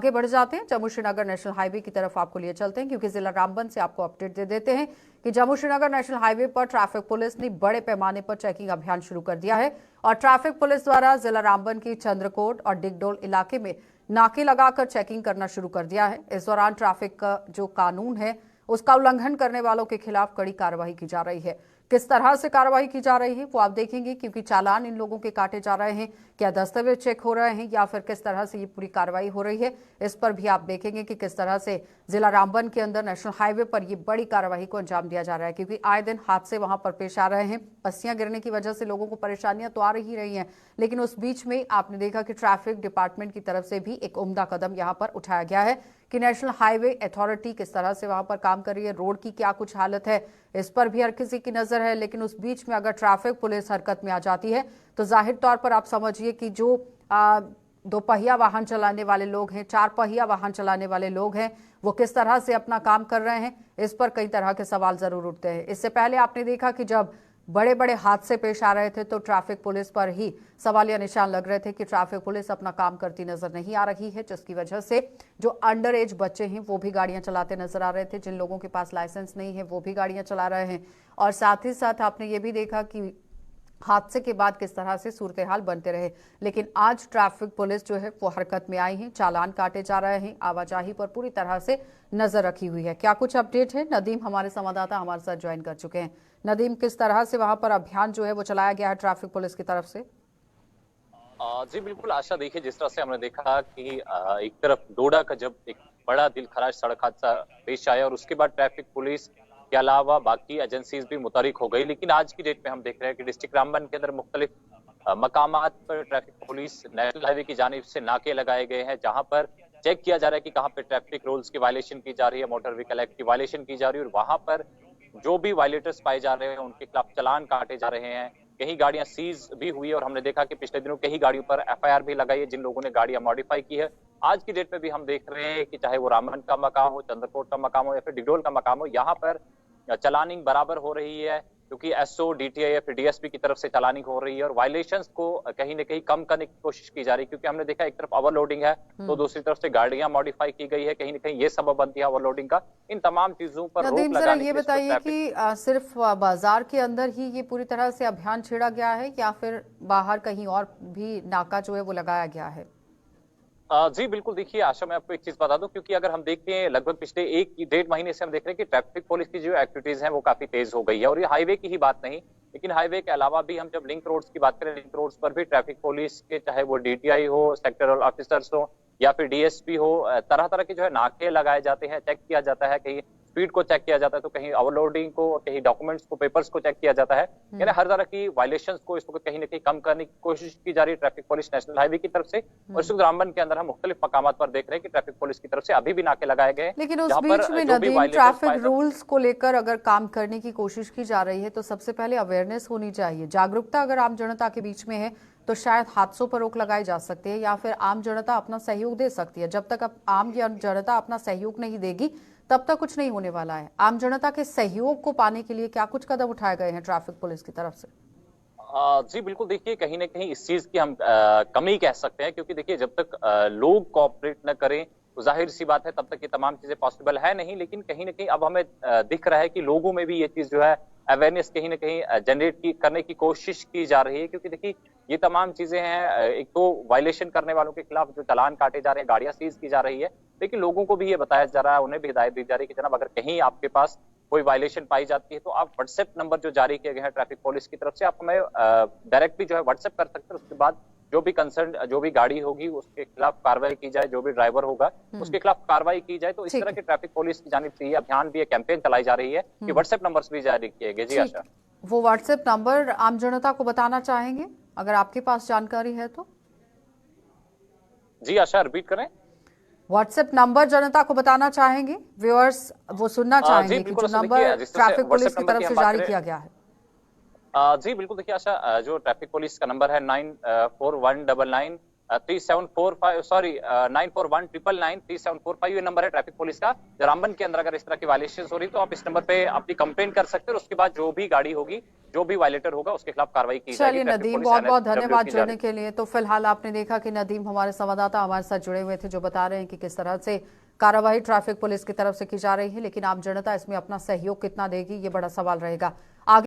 आगे बढ़ जाते हैं, जम्मू श्रीनगर नेशनल हाईवे की तरफ आपको लिए चलते हैं क्योंकि जिला रामबन से आपको अपडेट दे देते हैं कि जम्मू श्रीनगर नेशनल हाईवे पर ट्रैफिक पुलिस ने बड़े पैमाने पर चेकिंग अभियान शुरू कर दिया है और ट्रैफिक पुलिस द्वारा जिला रामबन की चंद्रकोट और डिगडोल इलाके में नाके लगाकर चेकिंग करना शुरू कर दिया है। इस दौरान ट्रैफिक का जो कानून है उसका उल्लंघन करने वालों के खिलाफ कड़ी कार्रवाई की जा रही है। किस तरह से कार्रवाई की जा रही है वो आप देखेंगे क्योंकि चालान इन लोगों के काटे जा रहे हैं, क्या दस्तावेज चेक हो रहे हैं या फिर किस तरह से ये पूरी कार्रवाई हो रही है, इस पर भी आप देखेंगे कि किस तरह से जिला रामबन के अंदर नेशनल हाईवे पर ये बड़ी कार्रवाई को अंजाम दिया जा रहा है क्योंकि आए दिन हादसे वहां पर पेश आ रहे हैं। पस्सियां गिरने की वजह से लोगों को परेशानियां तो आ ही रही हैं, लेकिन उस बीच में आपने देखा कि ट्रैफिक डिपार्टमेंट की तरफ से भी एक उम्दा कदम यहाँ पर उठाया गया है कि नेशनल हाईवे अथॉरिटी किस तरह से वहां पर काम कर रही है, रोड की क्या कुछ हालत है, इस पर भी हर किसी की नजर है। लेकिन उस बीच में अगर ट्रैफिक पुलिस हरकत में आ जाती है तो जाहिर तौर पर आप समझिए कि जो दोपहिया वाहन चलाने वाले लोग हैं, चार पहिया वाहन चलाने वाले लोग हैं, वो किस तरह से अपना काम कर रहे हैं, इस पर कई तरह के सवाल जरूर उठते हैं। इससे पहले आपने देखा कि जब बड़े बड़े हादसे पेश आ रहे थे तो ट्रैफिक पुलिस पर ही सवालिया निशान लग रहे थे कि ट्रैफिक पुलिस अपना काम करती नजर नहीं आ रही है, जिसकी वजह से जो अंडर एज बच्चे हैं वो भी गाड़ियां चलाते नजर आ रहे थे, जिन लोगों के पास लाइसेंस नहीं है वो भी गाड़ियां चला रहे हैं। और साथ ही साथ आपने ये भी देखा कि हादसे के बाद किस तरह से सूरत हाल बनते रहे। लेकिन आज ट्रैफिक पुलिस जो है वो हरकत में आई है, चालान काटे जा रहे हैं, आवाजाही पर पूरी तरह से नजर रखी हुई है। क्या कुछ अपडेट है, नदीम हमारे संवाददाता हमारे साथ ज्वाइन कर चुके हैं। नदीम, किस तरह से वहां पर अभियान जो है वो चलाया गया है ट्रैफिक पुलिस की तरफ से? जी बिल्कुल आशा, देखिए जिस तरह से हमने देखा कि एक तरफ डोडा का जब एक बड़ा दिल खराश सड़क हादसा पेश आया और उसके बाद ट्रैफिक पुलिस के अलावा बाकी एजेंसीज भी मुतहरिक हो गई, लेकिन आज की डेट में हम देख रहे हैं कि डिस्ट्रिक्ट रामबन के अंदर मुख्तलिफ मकामात पर ट्रैफिक पुलिस नेशनल हाईवे की जानिब से नाके लगाए गए हैं, जहां पर चेक किया जा रहा है कि कहाँ पे ट्रैफिक रूल्स की वायलेशन की जा रही है, मोटर व्हीकल एक्ट की वायलेशन की जा रही है और वहां पर जो भी वायलेटर्स पाए जा रहे हैं उनके खिलाफ चालान काटे जा रहे हैं। कई गाड़ियां सीज भी हुई है और हमने देखा कि पिछले दिनों कई गाड़ियों पर एफआईआर भी लगाई है जिन लोगों ने गाड़ियां मॉडिफाई की है। आज की डेट में भी हम देख रहे हैं कि चाहे वो रामबन का मकाम हो, चंद्रकोट का मकाम हो या फिर डिगडोल का मकाम हो, यहाँ पर चलानिंग बराबर हो रही है क्योंकि एसओ, डीटीआई या फिर डीएसपी की तरफ से चलानिंग हो रही है और वायलेशंस को कहीं ना कहीं कम करने की कोशिश की जा रही है क्योंकि हमने देखा एक तरफ ओवरलोडिंग है तो दूसरी तरफ से गाड़ियां मॉडिफाई की गई है, कहीं ना कहीं ये सबब बनती है ओवरलोडिंग का। इन तमाम चीजों पर रोक लगाने ये बताइए कि सिर्फ बाजार के अंदर ही ये पूरी तरह से अभियान छेड़ा गया है या फिर बाहर कहीं और भी नाका जो है वो लगाया गया है? जी बिल्कुल, देखिए आशा, मैं आपको एक चीज बता दूं क्योंकि अगर हम देखते हैं लगभग पिछले 1-1.5 महीने से हम देख रहे हैं कि ट्रैफिक पुलिस की जो एक्टिविटीज हैं वो काफी तेज हो गई है और ये हाईवे की ही बात नहीं, लेकिन हाईवे के अलावा भी हम जब लिंक रोड्स की बात करें, लिंक रोड्स पर भी ट्रैफिक पुलिस के चाहे वो डीटीआई हो, सेक्टरल ऑफिसर्स हो या फिर डीएसपी हो, तरह तरह के जो है नाके लगाए जाते हैं, चेक किया जाता है, कहीं स्पीड को चेक किया जाता है तो कहीं ओवरलोडिंग को, कहीं डॉक्यूमेंट्स को, पेपर्स को चेक किया जाता है। यानी हर तरह की वायलेशंस को इस वक्त कहीं ना कहीं कम करने की कोशिश की जा रही है ट्रैफिक पुलिस नेशनल हाईवे की तरफ से। और इस वक्त रामबन के अंदर हम मुख्तलिफ मकामात पर देख रहे हैं कि ट्रैफिक पुलिस की तरफ से अभी भी नाके लगाए गए। लेकिन उस बीच में नदीम, ट्रैफिक रूल्स को लेकर अगर काम करने की कोशिश की जा रही है तो सबसे पहले अवेयरनेस होनी चाहिए, जागरूकता अगर आम जनता के बीच में है तो शायद हादसों पर रोक लगाई जा सकती है या फिर आम जनता अपना सहयोग दे सकती है। जब तक आम जनता अपना सहयोग नहीं देगी तब तक कुछ नहीं होने वाला है। आम जनता के सहयोग को पाने के लिए क्या कुछ कदम उठाए गए हैं ट्रैफिक पुलिस की तरफ से? जी बिल्कुल, देखिए कहीं ना कहीं इस चीज की हम कमी कह सकते हैं क्योंकि देखिए जब तक लोग कोऑपरेट न करें तो जाहिर सी बात है तब तक ये तमाम चीजें पॉसिबल है नहीं, लेकिन कहीं ना कहीं अब हमें दिख रहा है कि लोगों में भी ये चीज जो है अवेयरनेस कहीं ना कहीं जनरेट करने की कोशिश की जा रही है क्योंकि देखिए ये तमाम चीजें हैं, एक तो वायलेशन करने वालों के खिलाफ जो चालान काटे जा रहे हैं, गाड़ियां सीज की जा रही है, लेकिन लोगों को भी ये बताया जा रहा है, उन्हें भी हिदायत दी जा रही है कि जनाब अगर कहीं आपके पास कोई वायलेशन पाई जाती है तो आप व्हाट्सएप नंबर जो जारी किए गए हैं ट्रैफिक पुलिस की तरफ से, आप हमें डायरेक्टली जो है व्हाट्सएप कर सकते हैं। उसके बाद जो भी कंसर्न जो भी गाड़ी होगी उसके खिलाफ कार्रवाई की जाए, जो भी ड्राइवर होगा उसके खिलाफ कार्रवाई की जाए। तो इस तरह की ट्रैफिक पुलिस की जानिब से ये अभियान भी, ये कैंपेन चलाई जा रही है कि व्हाट्सएप नंबर भी जारी किए गए। जी आशा, वो व्हाट्सएप नंबर आम जनता को बताना चाहेंगे अगर आपके पास जानकारी है तो? जी आशा, रिपीट करें। व्हाट्सएप नंबर जनता को बताना चाहेंगे, व्यूअर्स वो सुनना चाहेंगे कि जो नंबर ट्रैफिक पुलिस की तरफ से जारी किया गया है। जी बिल्कुल, देखिए आशा, जो ट्रैफिक पुलिस का नंबर है 9419 3745 सॉरी 941999 3745 ये नंबर है ट्रैफिक पुलिस का। रामबन के अंदर अगर इस तरह की वायलेशन हो रही तो आप इस नंबर पे अपनी कंप्लेंट कर सकते हो और उसके बाद जो भी गाड़ी होगी, जो भी वायलेटर होगा उसके खिलाफ कार्रवाई की जाएगी। चलिए नदीम, बहुत बहुत धन्यवाद जुड़ने के लिए। तो फिलहाल आपने देखा कि नदीम हमारे संवाददाता हमारे साथ जुड़े हुए थे, जो बता रहे हैं कि किस तरह से कार्रवाई ट्रैफिक पुलिस की तरफ से की जा रही है, लेकिन आम जनता इसमें अपना सहयोग कितना देगी, ये बड़ा सवाल रहेगा। आगे